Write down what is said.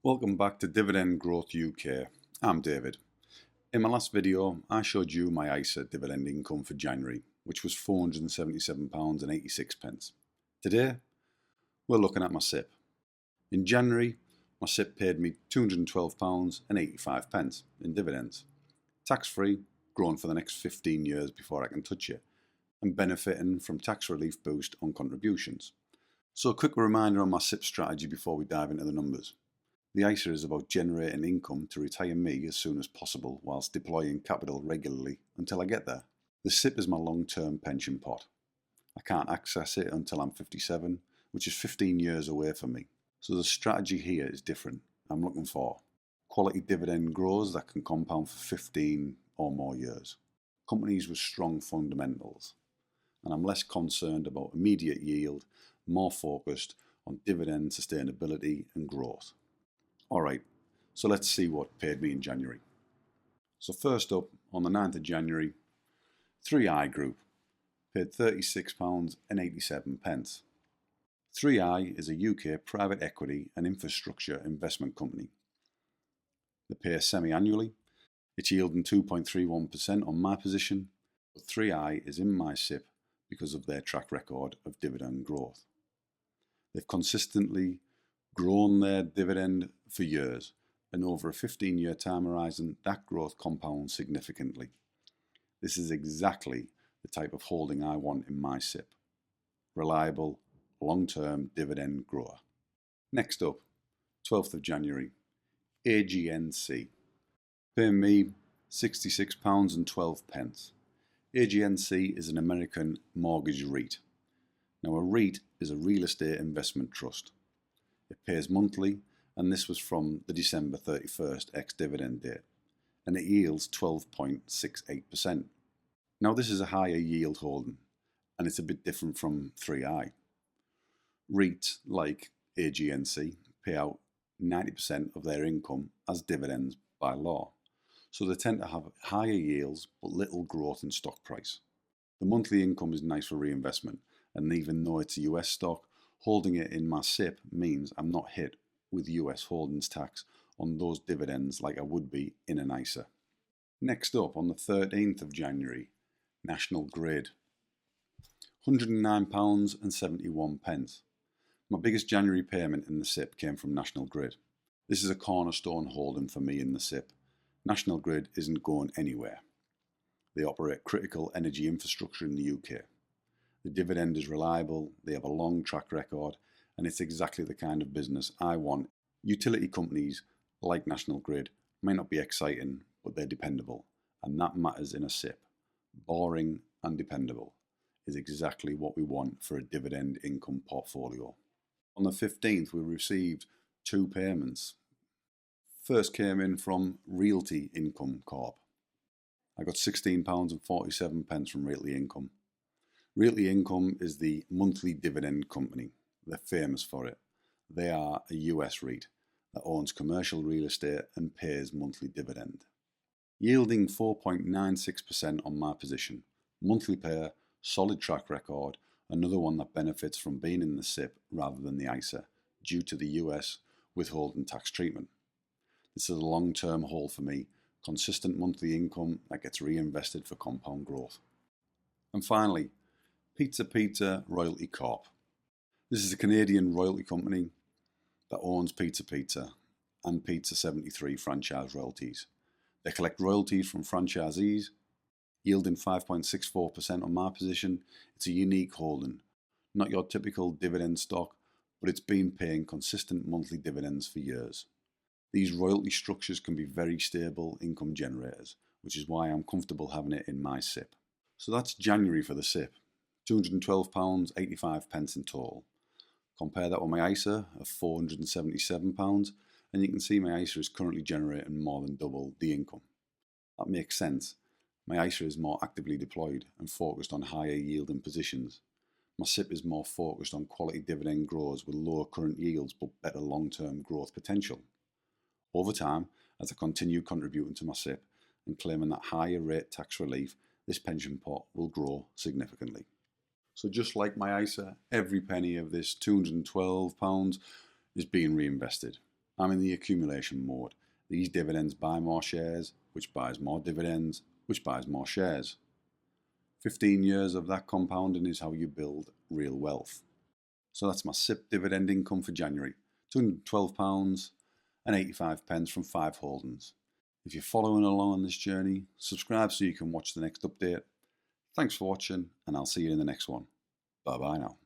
Welcome back to Dividend Growth UK. I'm David. In my last video, I showed you my ISA dividend income for January, which was £477.86. Today, we're looking at my SIPP. In January, my SIPP paid me £212.85 in dividends. Tax-free, growing for the next 15 years before I can touch it, and benefiting from tax relief boost on contributions. So a quick reminder on my SIPP strategy before we dive into the numbers. The ISA is about generating income to retire me as soon as possible whilst deploying capital regularly until I get there. The SIPP is my long-term pension pot. I can't access it until I'm 57, which is 15 years away from me. So the strategy here is different. I'm looking for quality dividend growers that can compound for 15 or more years. Companies with strong fundamentals. And I'm less concerned about immediate yield, more focused on dividend sustainability and growth. Alright, so let's see what paid me in January. So first up, on the 9th of January, 3i Group paid £36.87. 3i is a UK private equity and infrastructure investment company. They pay semi-annually. It's yielding 2.31% on my position, but 3i is in my SIPP because of their track record of dividend growth. They've consistently grown their dividend for years, and over a 15-year time horizon, that growth compounds significantly. This is exactly the type of holding I want in my SIPP. Reliable, long-term dividend grower. Next up, 12th of January, AGNC. Paying me £66.12. AGNC is an American mortgage REIT. Now a REIT is a real estate investment trust. It pays monthly, and this was from the December 31st ex-dividend date, and it yields 12.68%. Now this is a higher yield holding, and it's a bit different from 3i. REITs, like AGNC, pay out 90% of their income as dividends by law, so they tend to have higher yields but little growth in stock price. The monthly income is nice for reinvestment, and even though it's a US stock, holding it in my SIPP means I'm not hit with US holdings tax on those dividends like I would be in an ISA. Next up, on the 13th of January, National Grid. £109.71. My biggest January payment in the SIPP came from National Grid. This is a cornerstone holding for me in the SIPP. National Grid isn't going anywhere. They operate critical energy infrastructure in the UK. The dividend is reliable, they have a long track record, and it's exactly the kind of business I want. Utility companies like National Grid may not be exciting, but they're dependable, and that matters in a SIPP. Boring and dependable is exactly what we want for a dividend income portfolio. On the 15th, we received two payments. First came in from Realty Income Corp. I got £16.47 from Realty Income. Realty Income is the monthly dividend company. They're famous for it. They are a US REIT that owns commercial real estate and pays monthly dividend. Yielding 4.96% on my position. Monthly payer, solid track record, another one that benefits from being in the SIPP rather than the ISA due to the US withholding tax treatment. This is a long-term hold for me, consistent monthly income that gets reinvested for compound growth. And finally, Pizza Royalty Corp. This is a Canadian royalty company that owns Pizza and Pizza 73 franchise royalties. They collect royalties from franchisees, yielding 5.64% on my position. It's a unique holding, not your typical dividend stock, but it's been paying consistent monthly dividends for years. These royalty structures can be very stable income generators, which is why I'm comfortable having it in my SIPP. So that's January for the SIPP. £212.85 in total. Compare that with my ISA of £477, and you can see my ISA is currently generating more than double the income. That makes sense. My ISA is more actively deployed and focused on higher yielding positions. My SIPP is more focused on quality dividend growers with lower current yields but better long-term growth potential. Over time, as I continue contributing to my SIPP and claiming that higher rate tax relief, this pension pot will grow significantly. So just like my ISA, every penny of this £212 is being reinvested. I'm in the accumulation mode. These dividends buy more shares, which buys more dividends, which buys more shares. 15 years of that compounding is how you build real wealth. So that's my SIPP dividend income for January, £212.85 from 5 holdings. If you're following along on this journey, subscribe so you can watch the next update. Thanks for watching, and I'll see you in the next one. Bye bye now.